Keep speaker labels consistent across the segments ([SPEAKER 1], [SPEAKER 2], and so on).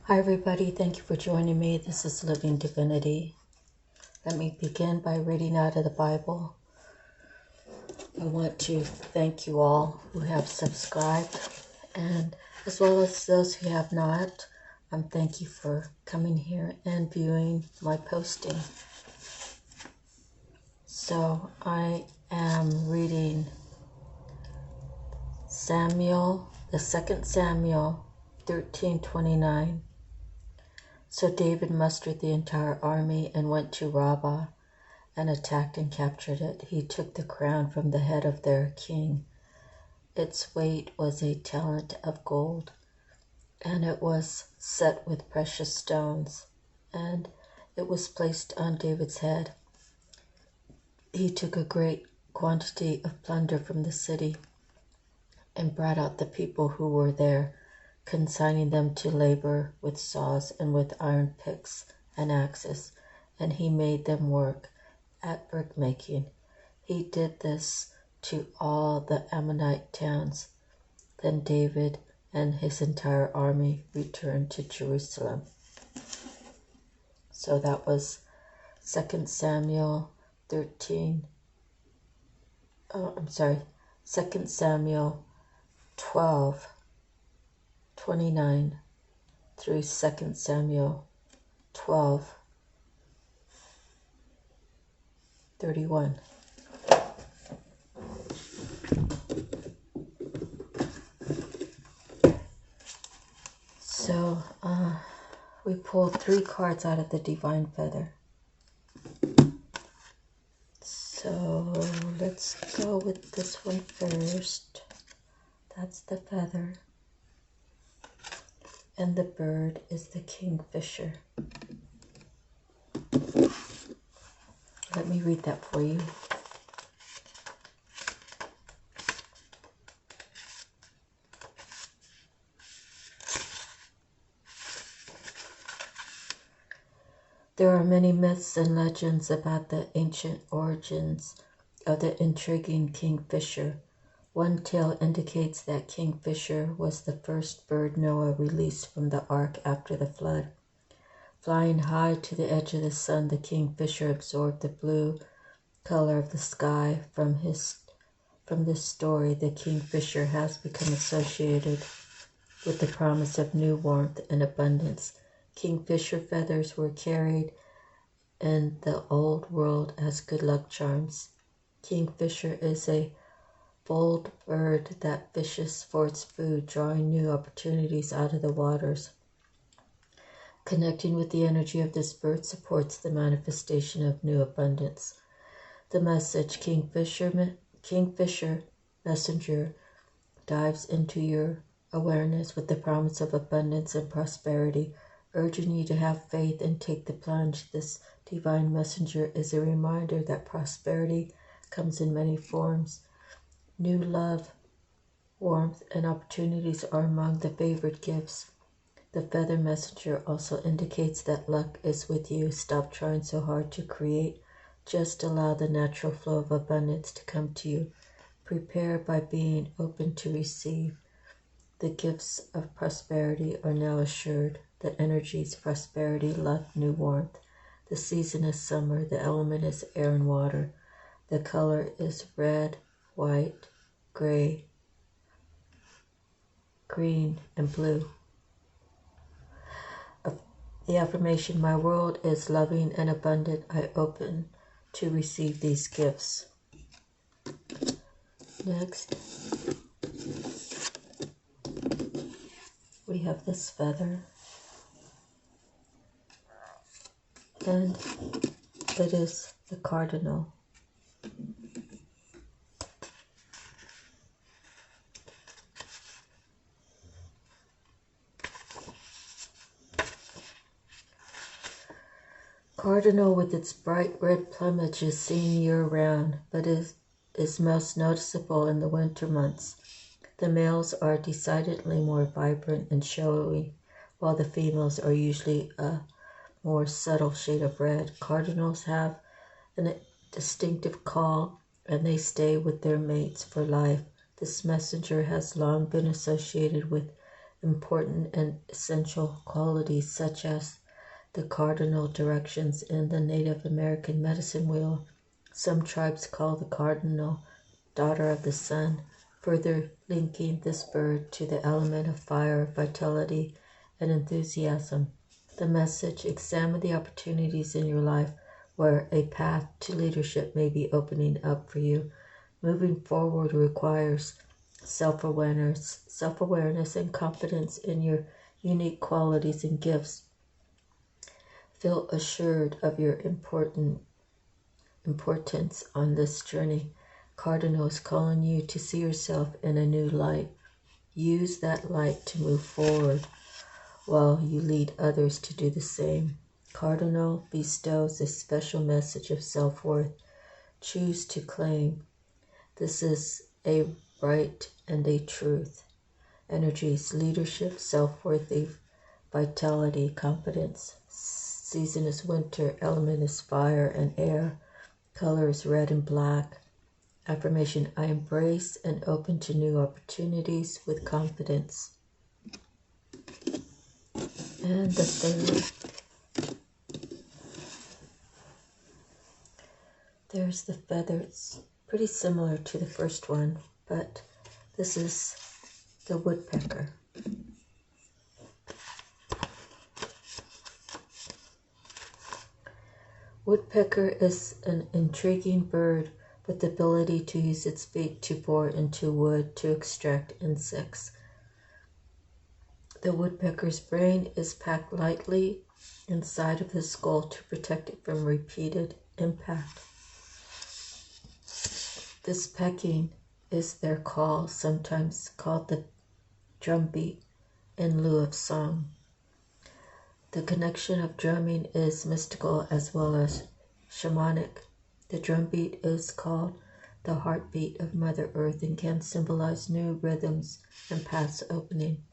[SPEAKER 1] Hi everybody, thank you for joining me. This is Living Divinity. Let me begin by reading out of the Bible. I want to thank you all who have subscribed, and as well as those who have not. Thank you for coming here and viewing my posting. So I am reading the 2nd Samuel 13:29. So David mustered the entire army and went to Rabbah and attacked and captured it. He took the crown from the head of their king. Its weight was a talent of gold, and it was set with precious stones, and it was placed on David's head. He took a great quantity of plunder from the city and brought out the people who were there, consigning them to labor with saws and with iron picks and axes, and he made them work at brickmaking. He did this to all the Ammonite towns. Then David and his entire army returned to Jerusalem. So that was 2 Samuel 12:29 through 2 Samuel 12:31. So we pulled 3 cards out of the Divine Feather. So let's go with this one first. That's the feather. And the bird is the kingfisher. Let me read that for you. There are many myths and legends about the ancient origins of the intriguing kingfisher. One tale indicates that kingfisher was the first bird Noah released from the ark after the flood. Flying high to the edge of the sun, the kingfisher absorbed the blue color of the sky. From this story, the kingfisher has become associated with the promise of new warmth and abundance. Kingfisher feathers were carried in the old world as good luck charms. Kingfisher is a bold bird that fishes for its food, drawing new opportunities out of the waters. Connecting with the energy of this bird supports the manifestation of new abundance. The message, Kingfisher messenger, dives into your awareness with the promise of abundance and prosperity, urging you to have faith and take the plunge. This divine messenger is a reminder that prosperity comes in many forms. New love, warmth, and opportunities are among the favored gifts. The feather messenger also indicates that luck is with you. Stop trying so hard to create. Just allow the natural flow of abundance to come to you. Prepare by being open to receive. The gifts of prosperity are now assured. The energies, prosperity, luck, new warmth. The season is summer. The element is air and water. The color is red, white, gray, green, and blue. The affirmation, my world is loving and abundant. I open to receive these gifts. Next, we have this feather. And it is the cardinal. Cardinal with its bright red plumage is seen year-round, but is most noticeable in the winter months. The males are decidedly more vibrant and showy, while the females are usually a more subtle shade of red. Cardinals have a distinctive call, and they stay with their mates for life. This messenger has long been associated with important and essential qualities such as the cardinal directions in the Native American medicine wheel. Some tribes call the cardinal daughter of the sun, further linking this bird to the element of fire, vitality, and enthusiasm. The message: examine the opportunities in your life where a path to leadership may be opening up for you. Moving forward requires self-awareness and confidence in your unique qualities and gifts. Feel assured of your importance on this journey. Cardinal is calling you to see yourself in a new light. Use that light to move forward while you lead others to do the same. Cardinal bestows a special message of self-worth. Choose to claim. This is a right and a truth. Energies: leadership, self-worth, vitality, confidence. Season is winter. Element is fire and air. Color is red and black. Affirmation: I embrace and open to new opportunities with confidence. And the third, there's the feather. It's pretty similar to the first one, but this is the woodpecker. Woodpecker is an intriguing bird with the ability to use its beak to bore into wood to extract insects. The woodpecker's brain is packed lightly inside of the skull to protect it from repeated impact. This pecking is their call, sometimes called the drumbeat in lieu of song. The connection of drumming is mystical as well as shamanic. The drumbeat is called the heartbeat of Mother Earth and can symbolize new rhythms and paths opening.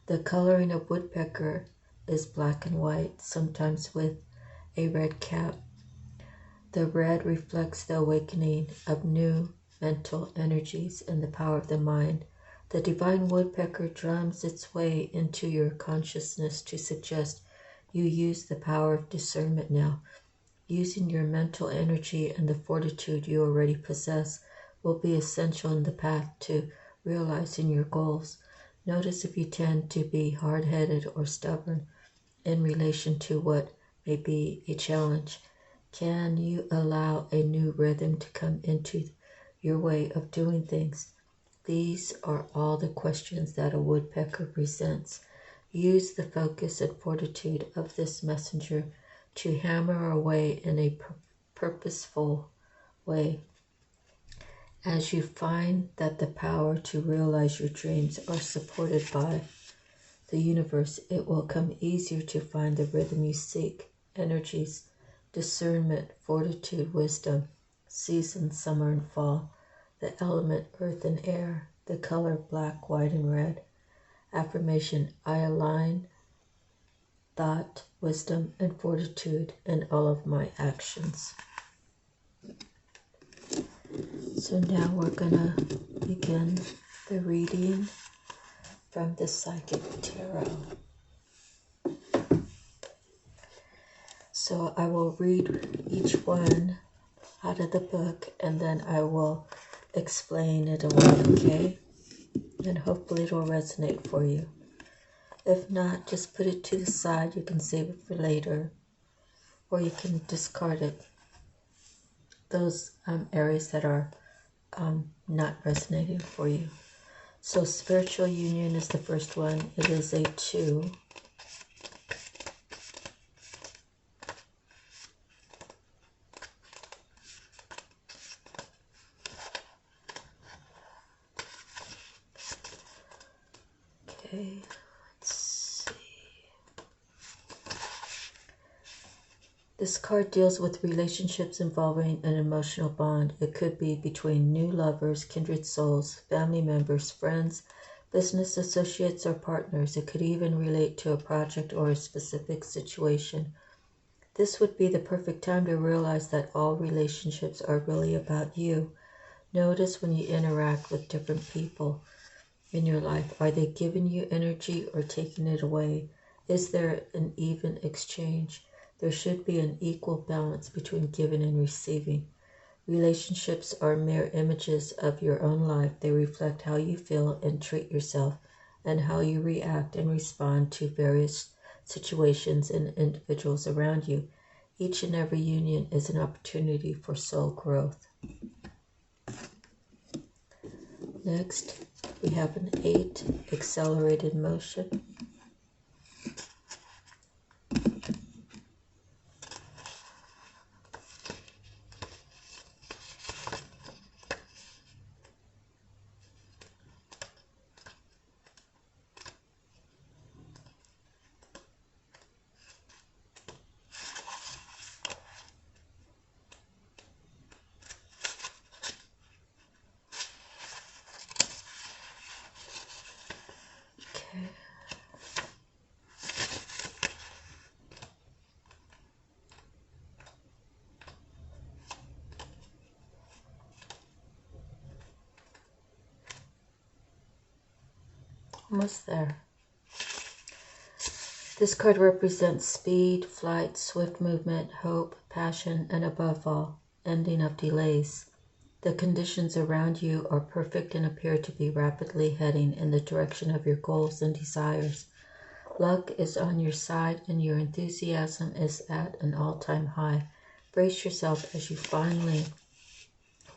[SPEAKER 1] The coloring of woodpecker is black and white, sometimes with a red cap. The red reflects the awakening of new mental energies and the power of the mind. The divine woodpecker drums its way into your consciousness to suggest you use the power of discernment now. Using your mental energy and the fortitude you already possess will be essential in the path to realizing your goals. Notice if you tend to be hard-headed or stubborn in relation to what may be a challenge. Can you allow a new rhythm to come into your way of doing things? These are all the questions that a woodpecker presents. Use the focus and fortitude of this messenger to hammer away in a purposeful way. As you find that the power to realize your dreams are supported by the universe, it will come easier to find the rhythm you seek. Energies: discernment, fortitude, wisdom. Season: summer and fall. The element: earth and air. The color: black, white, and red. Affirmation: I align thought, wisdom, and fortitude in all of my actions. So now we're going to begin the reading from the Psychic Tarot. So I will read each one out of the book and then I will explain it away, okay? And hopefully it'll resonate for you. If not, just put it to the side. You can save it for later, or you can discard it. Those areas that are not resonating for you. So spiritual union is the first one. It is a 2. Okay, let's see. This card deals with relationships involving an emotional bond. It could be between new lovers, kindred souls, family members, friends, business associates, or partners. It could even relate to a project or a specific situation. This would be the perfect time to realize that all relationships are really about you. Notice when you interact with different people. in your life? Are they giving you energy or taking it away? Is there an even exchange? There should be an equal balance between giving and receiving. Relationships are mere images of your own life. They reflect how you feel and treat yourself, and how you react and respond to various situations and individuals around you. Each and every union is an opportunity for soul growth. Next, we have an 8, accelerated motion. Okay. Almost there. This card represents speed, flight, swift movement, hope, passion, and above all, ending of delays. The conditions around you are perfect and appear to be rapidly heading in the direction of your goals and desires. Luck is on your side and your enthusiasm is at an all-time high. Brace yourself as you finally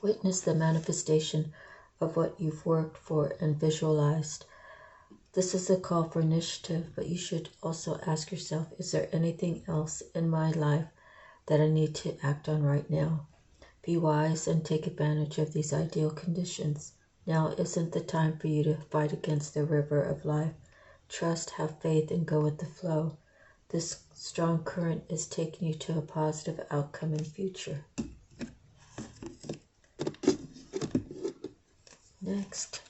[SPEAKER 1] witness the manifestation of what you've worked for and visualized. This is a call for initiative, but you should also ask yourself, is there anything else in my life that I need to act on right now? Be wise and take advantage of these ideal conditions. Now isn't the time for you to fight against the river of life. Trust, have faith, and go with the flow. This strong current is taking you to a positive outcome and future. Next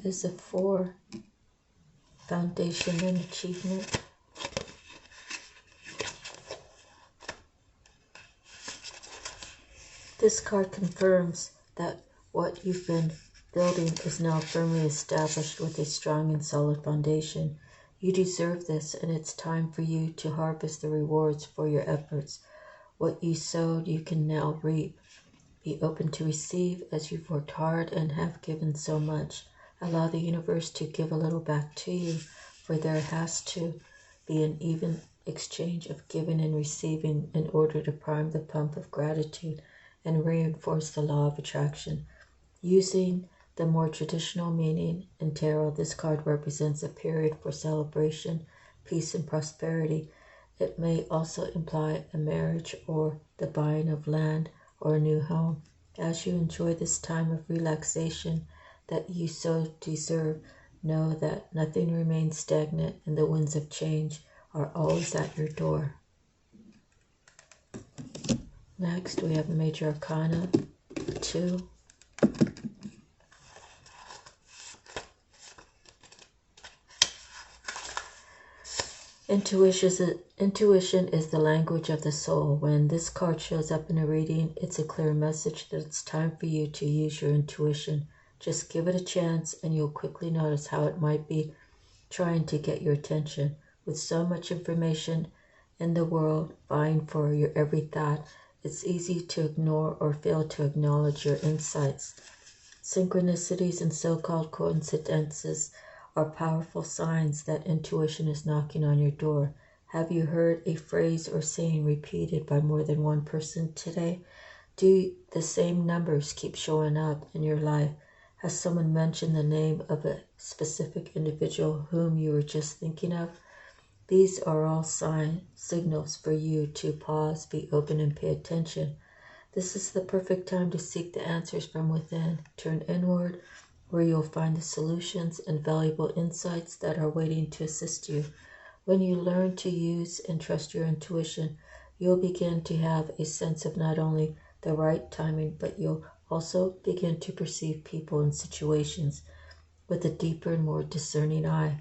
[SPEAKER 1] is a 4, foundation and achievement. This card confirms that what you've been building is now firmly established with a strong and solid foundation. You deserve this, and it's time for you to harvest the rewards for your efforts. What you sowed, you can now reap. Be open to receive as you've worked hard and have given so much. Allow the universe to give a little back to you, for there has to be an even exchange of giving and receiving in order to prime the pump of gratitude and reinforce the law of attraction. Using the more traditional meaning in tarot, this card represents a period for celebration, peace, and prosperity. It may also imply a marriage or the buying of land or a new home. As you enjoy this time of relaxation that you so deserve, know that nothing remains stagnant and the winds of change are always at your door. Next, we have Major Arcana 2. Intuition is the language of the soul. When this card shows up in a reading, it's a clear message that it's time for you to use your intuition. Just give it a chance and you'll quickly notice how it might be trying to get your attention. With so much information in the world vying for your every thought, it's easy to ignore or fail to acknowledge your insights. Synchronicities and so-called coincidences are powerful signs that intuition is knocking on your door. Have you heard a phrase or saying repeated by more than one person today? Do the same numbers keep showing up in your life? Has someone mentioned the name of a specific individual whom you were just thinking of? These are all signals for you to pause, be open, and pay attention. This is the perfect time to seek the answers from within. Turn inward, where you'll find the solutions and valuable insights that are waiting to assist you. When you learn to use and trust your intuition, you'll begin to have a sense of not only the right timing, but you'll also begin to perceive people and situations with a deeper and more discerning eye.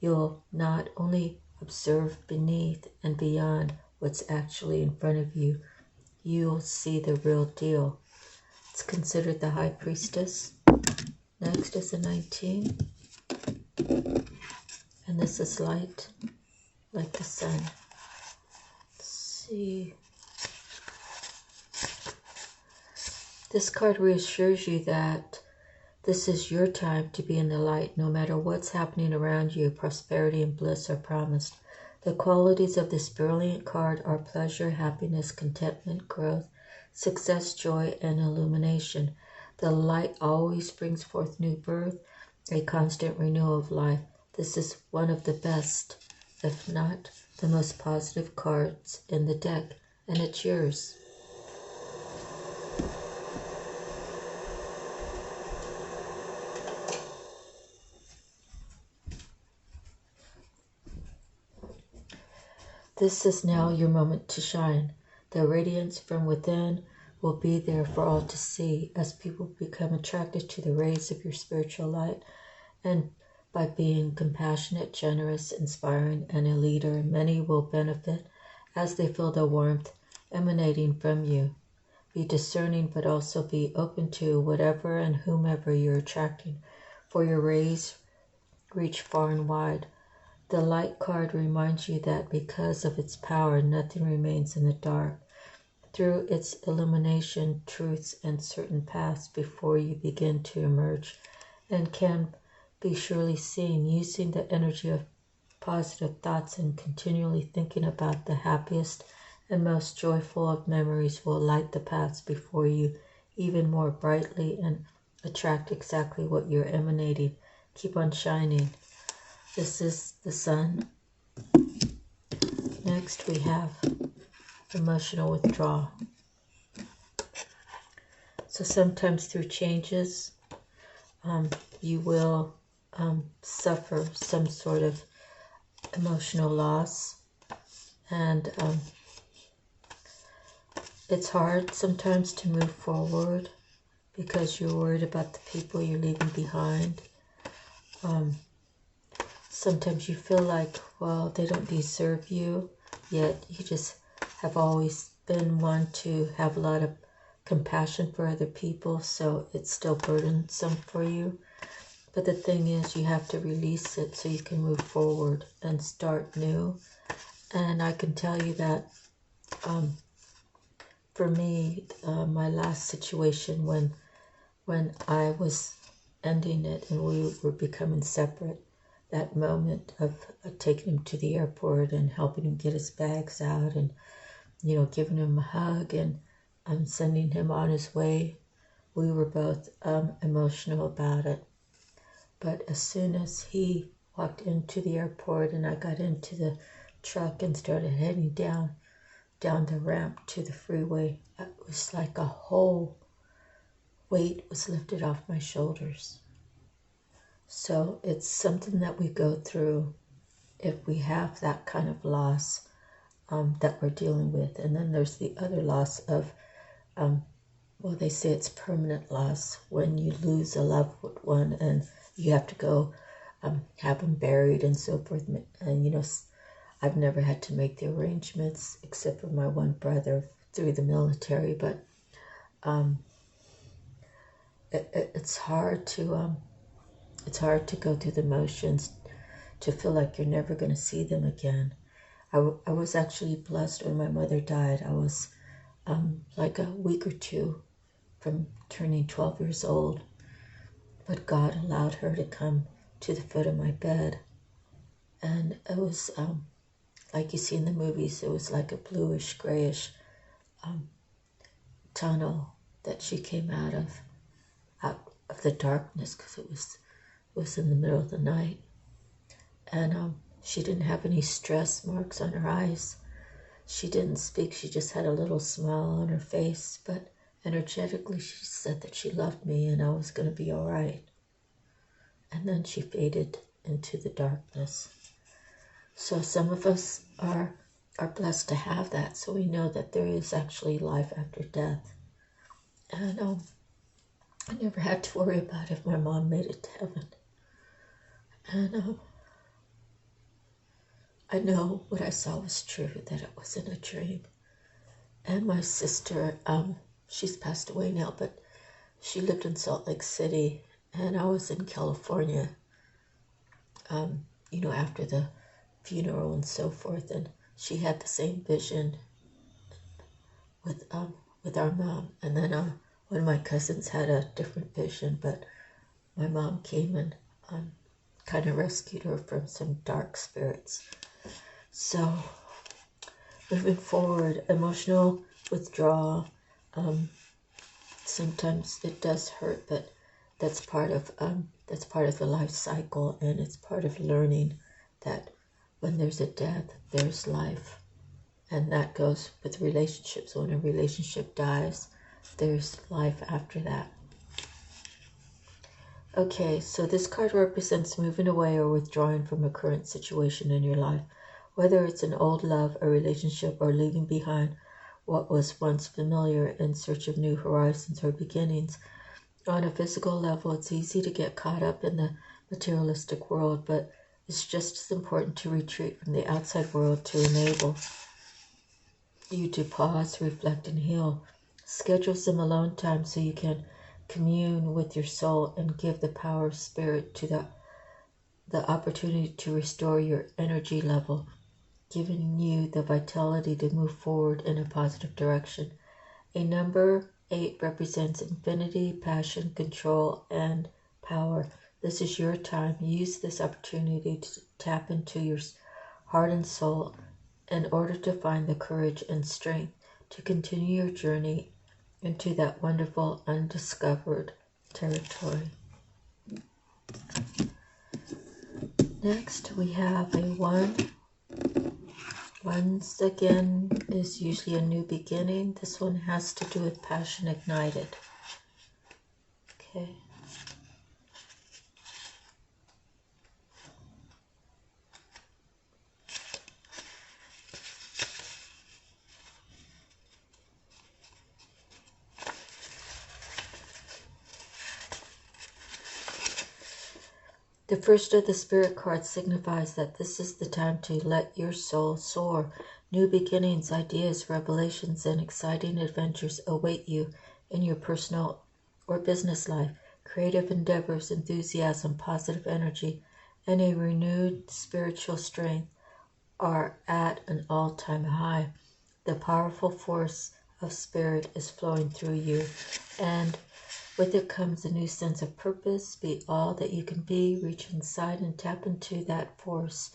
[SPEAKER 1] You'll not only observe beneath and beyond what's actually in front of you, you'll see the real deal. It's considered the High Priestess. Next is a 19. And this is light, like the sun. Let's see. This card reassures you that this is your time to be in the light. No matter what's happening around you, prosperity and bliss are promised. The qualities of this brilliant card are pleasure, happiness, contentment, growth, success, joy, and illumination. The light always brings forth new birth, a constant renewal of life. This is one of the best, if not the most positive cards in the deck, and it's yours. This is now your moment to shine. The radiance from within will be there for all to see as people become attracted to the rays of your spiritual light, and by being compassionate, generous, inspiring, and a leader, many will benefit as they feel the warmth emanating from you. Be discerning, but also be open to whatever and whomever you're attracting, for your rays reach far and wide. The light card reminds you that because of its power, nothing remains in the dark. Through its illumination, truths and certain paths before you begin to emerge and can be surely seen. Using the energy of positive thoughts and continually thinking about the happiest and most joyful of memories will light the paths before you even more brightly and attract exactly what you're emanating. Keep on shining. This is the sun. Next we have emotional withdrawal. So sometimes through changes, you will suffer some sort of emotional loss, and it's hard sometimes to move forward because you're worried about the people you're leaving behind. Sometimes you feel like, well, they don't deserve you, yet you just have always been one to have a lot of compassion for other people, so it's still burdensome for you. But the thing is, you have to release it so you can move forward and start new. And I can tell you that for me, my last situation when I was ending it and we were becoming separate, that moment of taking him to the airport and helping him get his bags out and, giving him a hug and sending him on his way, we were both emotional about it. But as soon as he walked into the airport and I got into the truck and started heading down the ramp to the freeway, it was like a whole weight was lifted off my shoulders. So it's something that we go through if we have that kind of loss that we're dealing with. And then there's the other loss of, well, they say it's permanent loss when you lose a loved one and you have to go have them buried and so forth. And, I've never had to make the arrangements except for my one brother through the military. But it's hard to go through the motions, to feel like you're never going to see them again. I was actually blessed when my mother died. I was like a week or two from turning 12 years old, but God allowed her to come to the foot of my bed, and it was like you see in the movies. It was like a bluish, grayish tunnel that she came out of the darkness, because it was in the middle of the night, and she didn't have any stress marks on her eyes. She didn't speak. She just had a little smile on her face, but energetically she said that she loved me and I was going to be all right. And then she faded into the darkness. So some of us are blessed to have that, so we know that there is actually life after death. And I never had to worry about if my mom made it to heaven. And I know what I saw was true, that it wasn't a dream. And my sister, she's passed away now, but she lived in Salt Lake City, and I was in California, after the funeral and so forth, and she had the same vision with our mom, and then one of my cousins had a different vision, but my mom came and kind of rescued her from some dark spirits. So moving forward, emotional withdrawal, sometimes it does hurt, but that's part of the life cycle, and it's part of learning that when there's a death, there's life. And that goes with relationships. When a relationship dies, there's life after that. Okay, so this card represents moving away or withdrawing from a current situation in your life, whether it's an old love, a relationship, or leaving behind what was once familiar in search of new horizons or beginnings. On a physical level, it's easy to get caught up in the materialistic world, but it's just as important to retreat from the outside world to enable you to pause, reflect, and heal. Schedule some alone time so you can commune with your soul and give the power of spirit to the opportunity to restore your energy level, giving you the vitality to move forward in a positive direction. A number 8 represents infinity, passion, control, and power. This is your time. Use this opportunity to tap into your heart and soul in order to find the courage and strength to continue your journey into that wonderful undiscovered territory. Next, we have a 1. Once again is usually a new beginning. This one has to do with passion ignited. Okay. The first of the spirit cards signifies that this is the time to let your soul soar. New beginnings, ideas, revelations, and exciting adventures await you in your personal or business life. Creative endeavors, enthusiasm, positive energy, and a renewed spiritual strength are at an all-time high. The powerful force of spirit is flowing through you, and with it comes a new sense of purpose. Be all that you can be. Reach inside and tap into that force.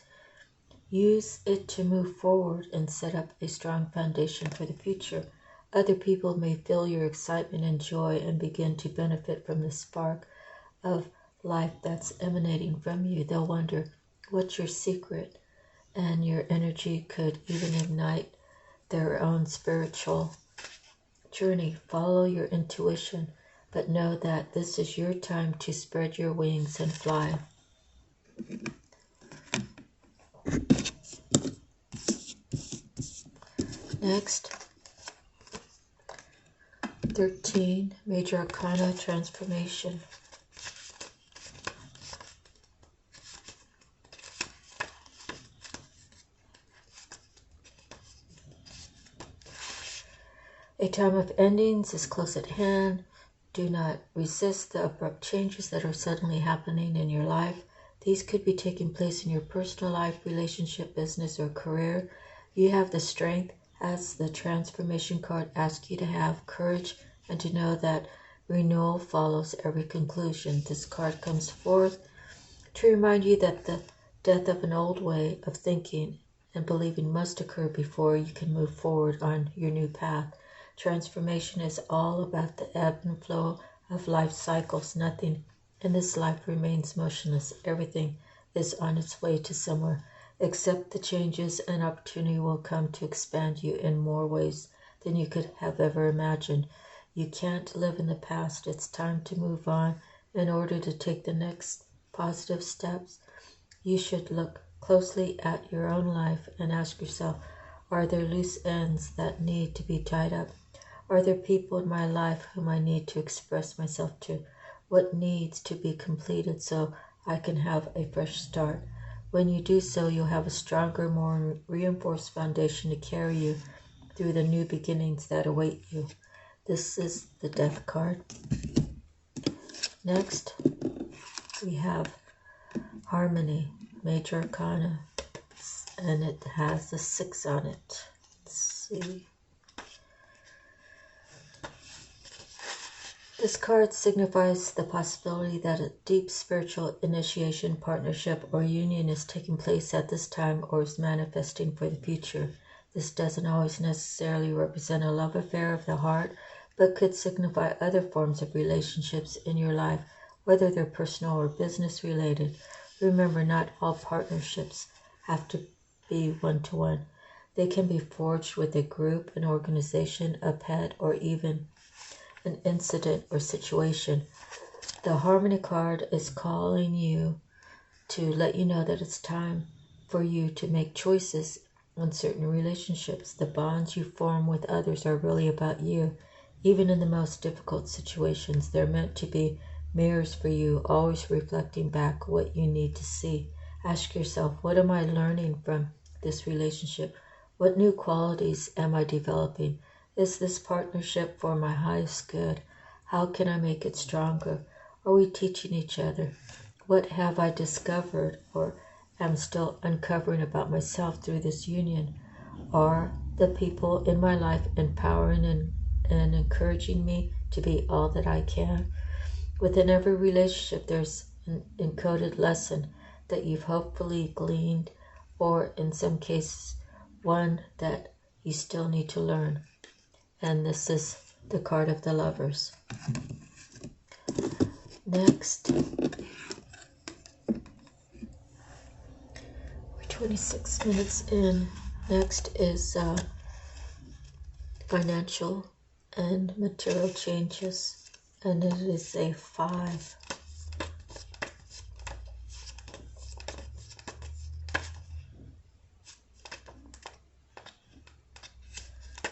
[SPEAKER 1] Use it to move forward and set up a strong foundation for the future. Other people may feel your excitement and joy and begin to benefit from the spark of life that's emanating from you. They'll wonder, what's your secret? And your energy could even ignite their own spiritual journey. Follow your intuition, but know that this is your time to spread your wings and fly. Next, 13, Major Arcana Transformation. A time of endings is close at hand. Do not resist the abrupt changes that are suddenly happening in your life. These could be taking place in your personal life, relationship, business, or career. You have the strength, as the transformation card asks you to have, courage, and to know that renewal follows every conclusion. This card comes forth to remind you that the death of an old way of thinking and believing must occur before you can move forward on your new path. Transformation is all about the ebb and flow of life cycles. Nothing in this life remains motionless. Everything is on its way to somewhere. Accept the changes, and opportunity will come to expand you in more ways than you could have ever imagined. You can't live in the past. It's time to move on in order to take the next positive steps. You should look closely at your own life and ask yourself, are there loose ends that need to be tied up? Are there people in my life whom I need to express myself to? What needs to be completed so I can have a fresh start? When you do so, you'll have a stronger, more reinforced foundation to carry you through the new beginnings that await you. This is the Death card. Next, we have Harmony, Major Arcana, and it has the 6 on it. Let's see. This card signifies the possibility that a deep spiritual initiation, partnership, or union is taking place at this time or is manifesting for the future. This doesn't always necessarily represent a love affair of the heart, but could signify other forms of relationships in your life, whether they're personal or business related. Remember, not all partnerships have to be one-to-one. They can be forged with a group, an organization, a pet, or even an incident or situation. The Harmony card is calling you to let you know that it's time for you to make choices in certain relationships. The bonds you form with others are really about you. Even in the most difficult situations, they're meant to be mirrors for you, always reflecting back what you need to see. Ask yourself, what am I learning from this relationship? What new qualities am I developing? Is this partnership for my highest good? How can I make it stronger? Are we teaching each other? What have I discovered or am still uncovering about myself through this union? Are the people in my life empowering and encouraging me to be all that I can? Within every relationship, there's an encoded lesson that you've hopefully gleaned, or in some cases, one that you still need to learn. And this is the card of the Lovers. Next, we're 26 minutes in. Next is financial and material changes, and it is a 5.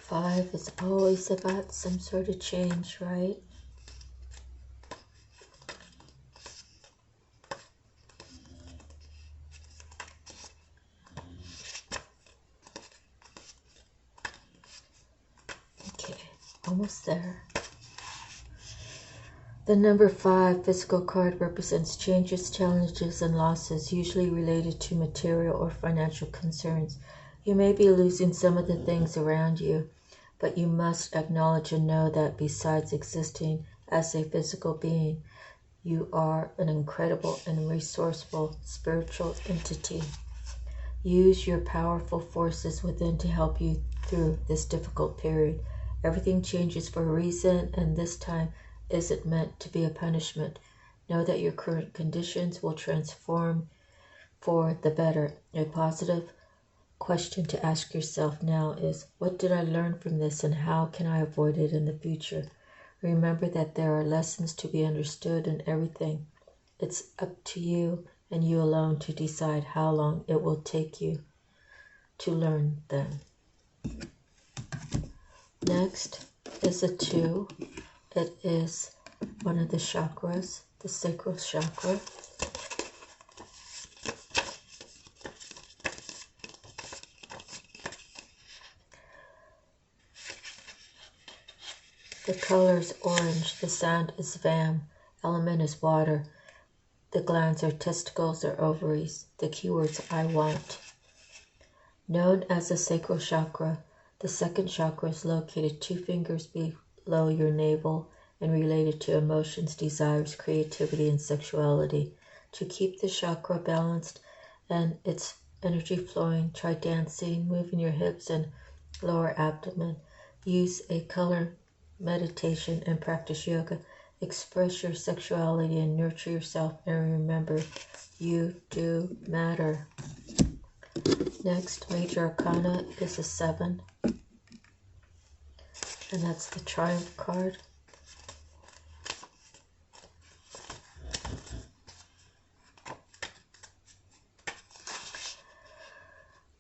[SPEAKER 1] 5 is always about some sort of change, right? Okay, almost there. The number 5 physical card represents changes, challenges, and losses, usually related to material or financial concerns. You may be losing some of the things around you, but you must acknowledge and know that besides existing as a physical being, you are an incredible and resourceful spiritual entity. Use your powerful forces within to help you through this difficult period. Everything changes for a reason, and this time isn't meant to be a punishment. Know that your current conditions will transform for the better. A positive question to ask yourself now is, what did I learn from this and how can I avoid it in the future? Remember that there are lessons to be understood in everything. It's up to you and you alone to decide how long it will take you to learn them. Next is a 2. It is one of the chakras, the sacral chakra. The color is orange, the sound is vam, element is water, the glands are testicles or ovaries, the keywords I want. Known as the sacral chakra, the second chakra is located 2 fingers below your navel and related to emotions, desires, creativity, and sexuality. To keep the chakra balanced and its energy flowing, try dancing, moving your hips and lower abdomen. Use a color meditation and practice yoga. Express your sexuality and nurture yourself, and remember, you do matter. Next, Major Arcana is a 7, and that's the Triumph card.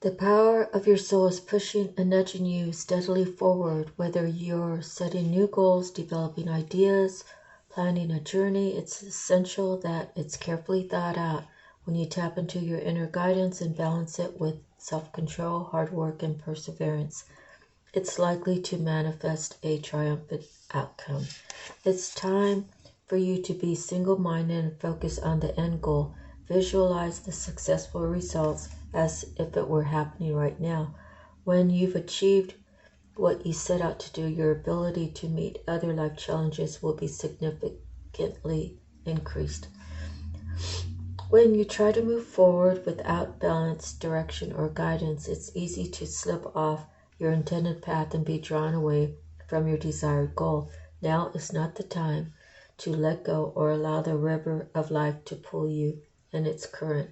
[SPEAKER 1] The power of your soul is pushing and nudging you steadily forward, whether you're setting new goals, developing ideas, planning a journey. It's essential that it's carefully thought out. When you tap into your inner guidance and balance it with self-control, hard work, and perseverance, it's likely to manifest a triumphant outcome. It's time for you to be single-minded and focus on the end goal. Visualize the successful results as if it were happening right now. When you've achieved what you set out to do, your ability to meet other life challenges will be significantly increased. When you try to move forward without balance, direction, or guidance, it's easy to slip off your intended path and be drawn away from your desired goal. Now is not the time to let go or allow the river of life to pull you in its current,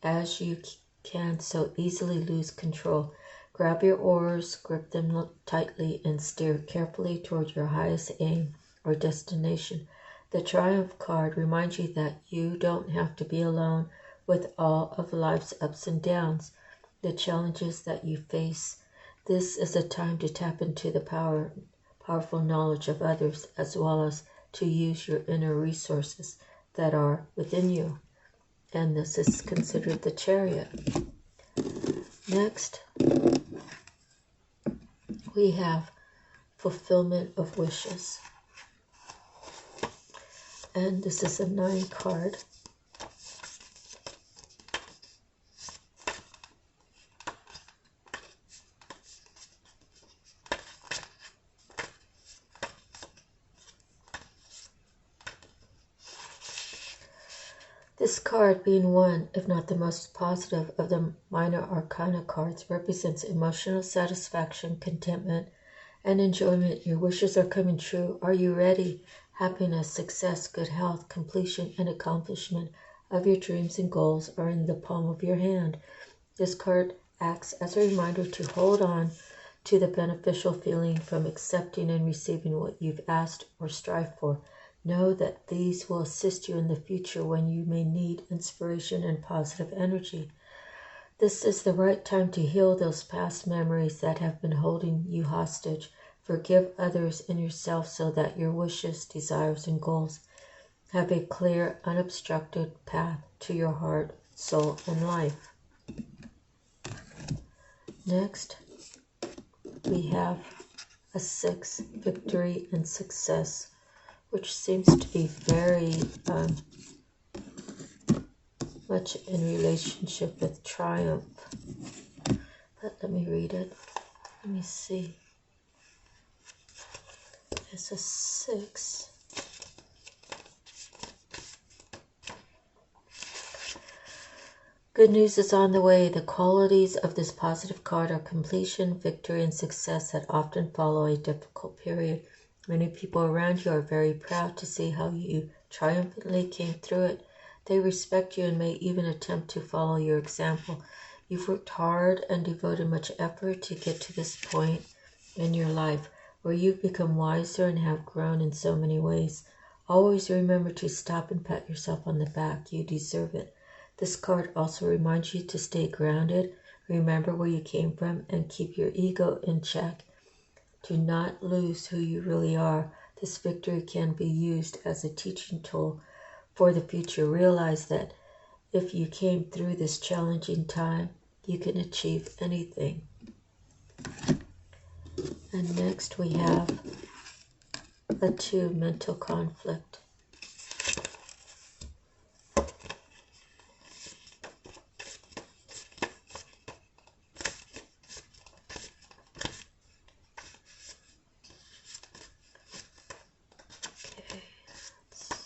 [SPEAKER 1] as you can so easily lose control. Grab your oars, grip them tightly, and steer carefully toward your highest aim or destination. The Triumph card reminds you that you don't have to be alone with all of life's ups and downs, the challenges that you face. This is a time to tap into the powerful knowledge of others, as well as to use your inner resources that are within you. And this is considered the Chariot. Next, we have fulfillment of wishes. And this is a 9 card. This card, being one, if not the most positive of the minor arcana cards, represents emotional satisfaction, contentment, and enjoyment. Your wishes are coming true. Are you ready? Happiness, success, good health, completion, and accomplishment of your dreams and goals are in the palm of your hand. This card acts as a reminder to hold on to the beneficial feeling from accepting and receiving what you've asked or strived for. Know that these will assist you in the future when you may need inspiration and positive energy. This is the right time to heal those past memories that have been holding you hostage. Forgive others and yourself so that your wishes, desires, and goals have a clear, unobstructed path to your heart, soul, and life. Next, we have a 6, victory and success, which seems to be very much in relationship with triumph. But let me read it. Let me see. It's a 6. Good news is on the way. The qualities of this positive card are completion, victory, and success that often follow a difficult period. Many people around you are very proud to see how you triumphantly came through it. They respect you and may even attempt to follow your example. You've worked hard and devoted much effort to get to this point in your life where you've become wiser and have grown in so many ways. Always remember to stop and pat yourself on the back. You deserve it. This card also reminds you to stay grounded, remember where you came from, and keep your ego in check. Do not lose who you really are. This victory can be used as a teaching tool for the future. Realize that if you came through this challenging time, you can achieve anything. And next we have a 2, mental conflict.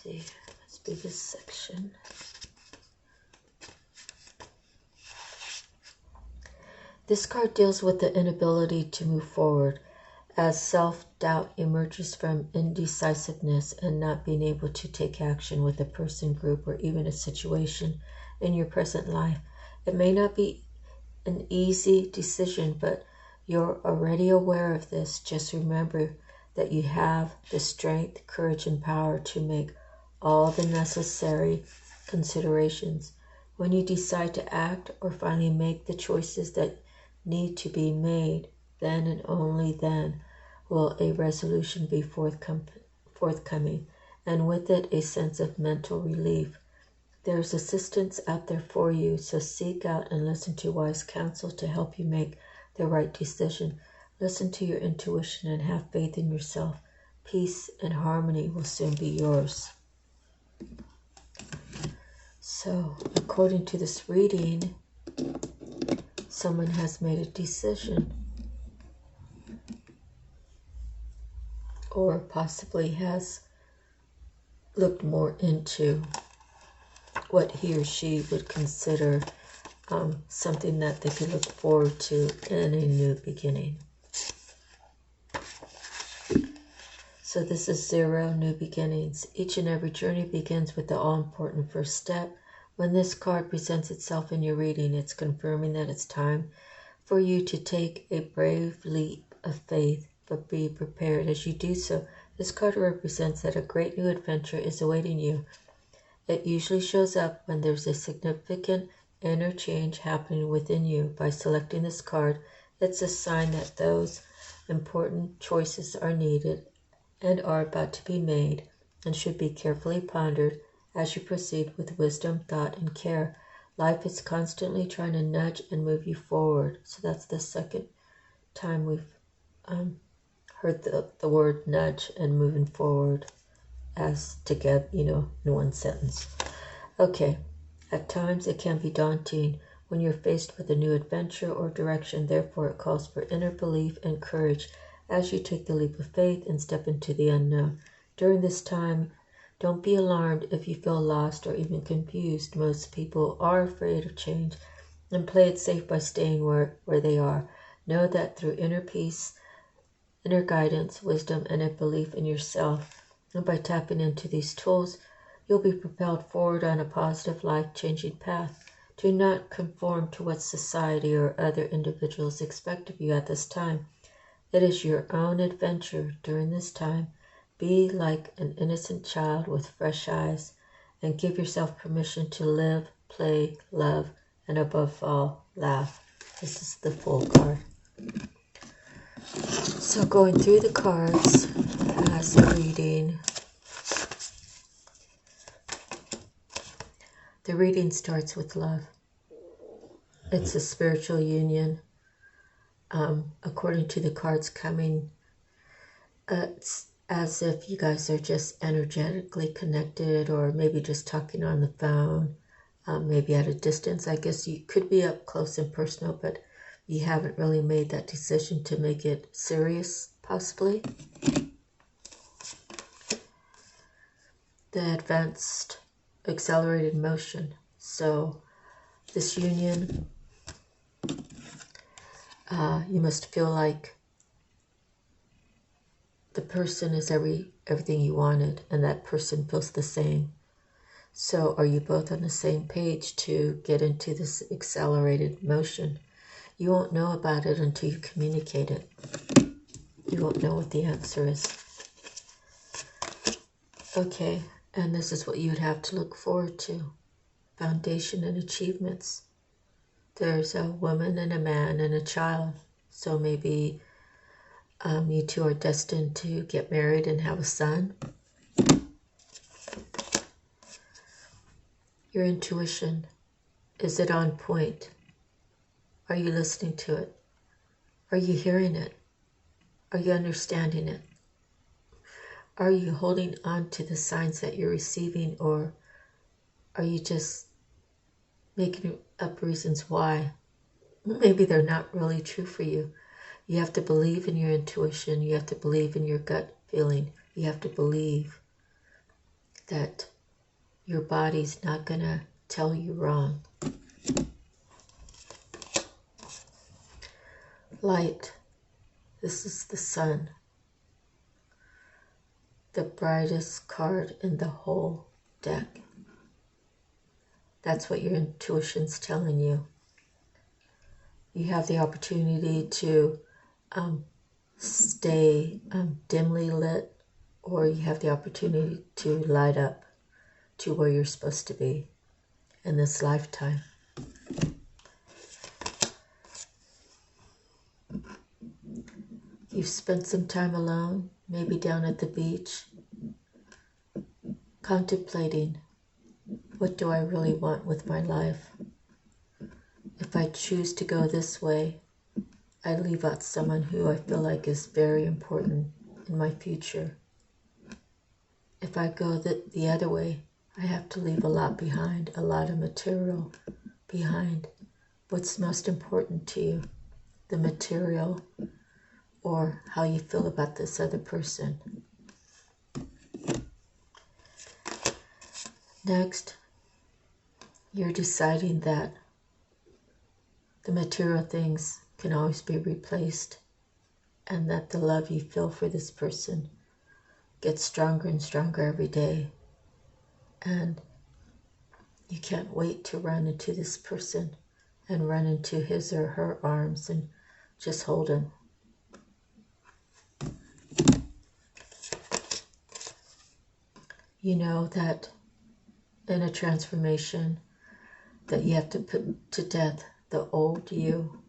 [SPEAKER 1] Let's do this section. This card deals with the inability to move forward as self-doubt emerges from indecisiveness and not being able to take action with a person, group, or even a situation in your present life. It may not be an easy decision, but you're already aware of this. Just remember that you have the strength, courage, and power to make all the necessary considerations. When you decide to act or finally make the choices that need to be made, then and only then will a resolution be forthcoming, and with it a sense of mental relief. There's assistance out there for you, so seek out and listen to wise counsel to help you make the right decision. Listen to your intuition and have faith in yourself. Peace and harmony will soon be yours. So, according to this reading, someone has made a decision, or possibly has looked more into what he or she would consider something that they could look forward to in a new beginning. So this is 0, new beginnings. Each and every journey begins with the all-important first step. When this card presents itself in your reading, it's confirming that it's time for you to take a brave leap of faith, but be prepared as you do so. This card represents that a great new adventure is awaiting you. It usually shows up when there's a significant inner change happening within you. By selecting this card, it's a sign that those important choices are needed and are about to be made, and should be carefully pondered as you proceed with wisdom, thought, and care. Life is constantly trying to nudge and move you forward. So that's the second time we've heard the word nudge and moving forward as together, in one sentence. Okay, at times it can be daunting when you're faced with a new adventure or direction. Therefore, it calls for inner belief and courage as you take the leap of faith and step into the unknown. During this time, don't be alarmed if you feel lost or even confused. Most people are afraid of change and play it safe by staying where they are. Know that through inner peace, inner guidance, wisdom, and a belief in yourself, and by tapping into these tools, you'll be propelled forward on a positive, life-changing path. Do not conform to what society or other individuals expect of you at this time. It is your own adventure during this time. Be like an innocent child with fresh eyes, and give yourself permission to live, play, love, and above all, laugh. This is the Fool card. So going through the cards as a reading, the reading starts with love. It's a spiritual union. According to the cards coming, it's as if you guys are just energetically connected, or maybe just talking on the phone, maybe at a distance. I guess you could be up close and personal, but you haven't really made that decision to make it serious, possibly. The advanced accelerated motion. So this union, you must feel like the person is everything you wanted, and that person feels the same. So are you both on the same page to get into this accelerated motion? You won't know about it until you communicate it. You won't know what the answer is. Okay, and this is what you would have to look forward to. Foundation and achievements. There's a woman and a man and a child. So maybe you two are destined to get married and have a son. Your intuition, is it on point? Are you listening to it? Are you hearing it? Are you understanding it? Are you holding on to the signs that you're receiving, or are you just making up reasons why? Maybe they're not really true for you. You have to believe in your intuition. You have to believe in your gut feeling. You have to believe that your body's not going to tell you wrong. Light. This is the sun. The brightest card in the whole deck. That's what your intuition's telling you. You have the opportunity to stay dimly lit, or you have the opportunity to light up to where you're supposed to be in this lifetime. You've spent some time alone, maybe down at the beach, contemplating, what do I really want with my life? If I choose to go this way, I leave out someone who I feel like is very important in my future. if I go the other way, I have to leave a lot behind, a lot of material behind. What's most important to you? The material or how you feel about this other person? Next, you're deciding that the material things can always be replaced and that the love you feel for this person gets stronger and stronger every day. And you can't wait to run into this person and run into his or her arms and just hold him. You know that in a transformation that you have to put to death the old you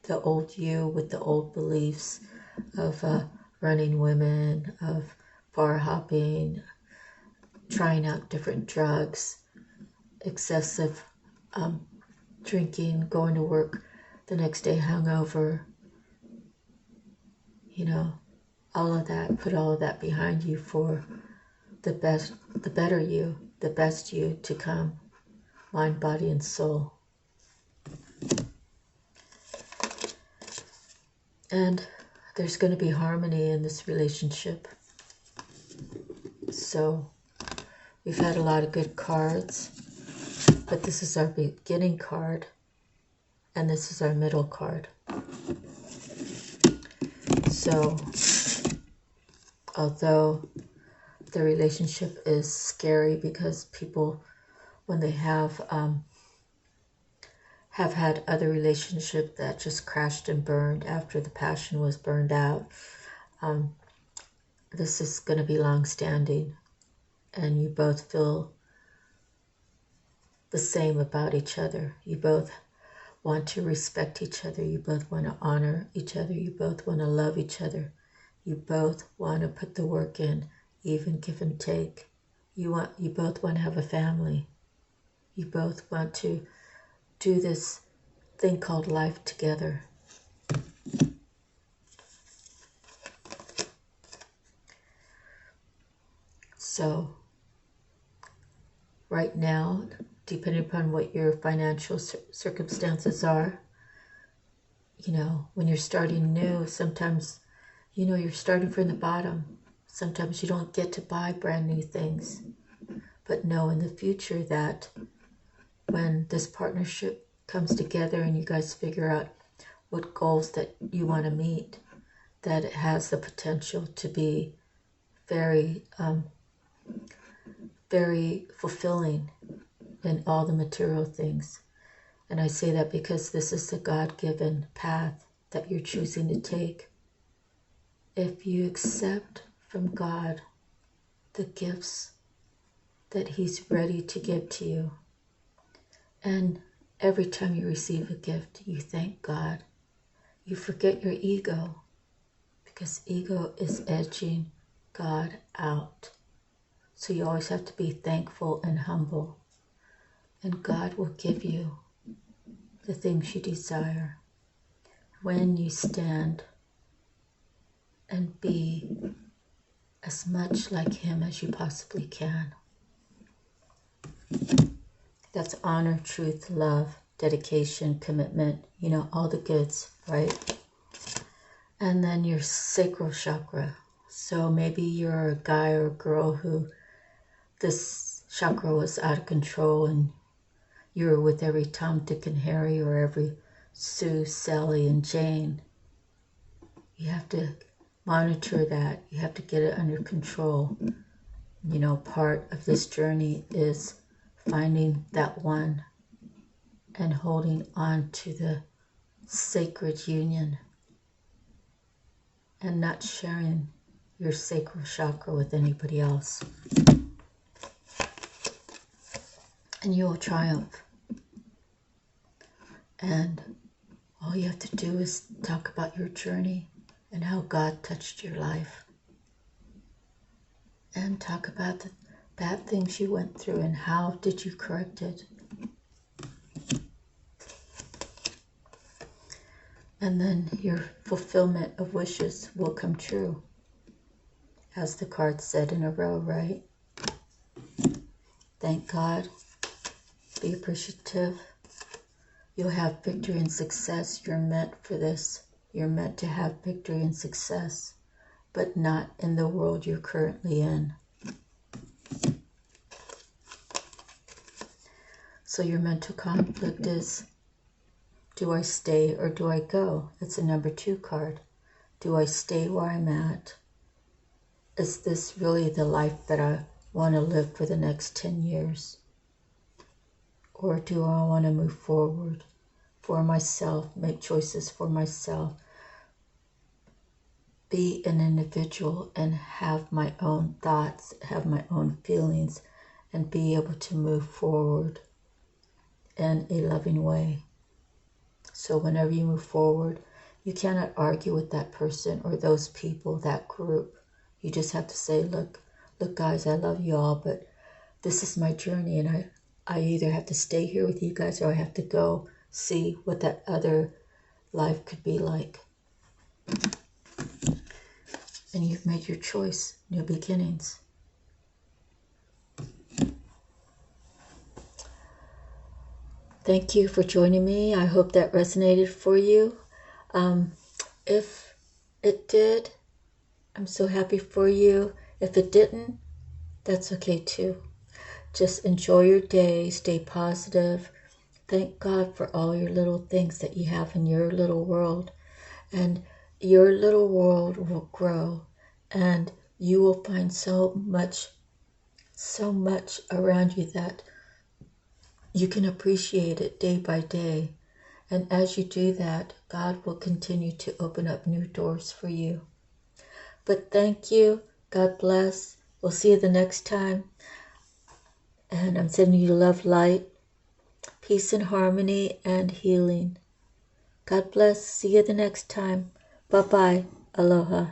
[SPEAKER 1] with the old beliefs of running women, of bar hopping, trying out different drugs, excessive drinking, going to work the next day hungover, you know, all of that. Put all of that behind you for the better you, the best you to come, mind, body, and soul. And there's going to be harmony in this relationship. So we've had a lot of good cards, but this is our beginning card, and this is our middle card. So although the relationship is scary because people, when they have had other relationships that just crashed and burned after the passion was burned out, this is going to be long-standing, and you both feel the same about each other. You both want to respect each other. You both want to honor each other. You both want to love each other. You both want to put the work in, even give and take. You both want to have a family. You both want to do this thing called life together. So right now, depending upon what your financial circumstances are, you know, when you're starting new, sometimes, you know, you're starting from the bottom. Sometimes you don't get to buy brand new things. But know in the future that when this partnership comes together and you guys figure out what goals that you want to meet, that it has the potential to be very, very fulfilling in all the material things. And I say that because this is the God-given path that you're choosing to take. If you accept from God the gifts that He's ready to give to you, and every time you receive a gift, you thank God. You forget your ego, because ego is edging God out. So you always have to be thankful and humble, and God will give you the things you desire when you stand and be as much like Him as you possibly can. That's honor, truth, love, dedication, commitment, you know, all the goods, right? And then your sacral chakra. So maybe you're a guy or a girl who this chakra was out of control and you were with every Tom, Dick, and Harry, or every Sue, Sally, and Jane. You have to monitor that. You have to get it under control. You know, part of this journey is finding that one and holding on to the sacred union and not sharing your sacral chakra with anybody else. And you will triumph. And all you have to do is talk about your journey and how God touched your life. And talk about the bad things you went through and how did you correct it. And then your fulfillment of wishes will come true as the card said, in a row, right? Thank God. Be appreciative. You'll have victory and success. You're meant for this. You're meant to have victory and success, but not in the world you're currently in. So your mental conflict is, do I stay or do I go? It's a number 2 card. Do I stay where I'm at? Is this really the life that I want to live for the next 10 years? Or do I want to move forward for myself, make choices for myself, be an individual and have my own thoughts, have my own feelings, and be able to move forward in a loving way? So whenever you move forward, you cannot argue with that person or those people, that group. You just have to say, look guys, I love you all, but this is my journey, and I either have to stay here with you guys or I have to go see what that other life could be like. And you've made your choice. New beginnings. Thank you for joining me. I hope that resonated for you. If it did, I'm so happy for you. If it didn't, that's okay too. Just enjoy your day. Stay positive. Thank God for all your little things that you have in your little world. And your little world will grow. And you will find so much around you that you can appreciate it day by day. And as you do that, God will continue to open up new doors for you. But thank you. God bless. We'll see you the next time. And I'm sending you love, light, peace and harmony and healing. God bless. See you the next time. Bye-bye. Aloha.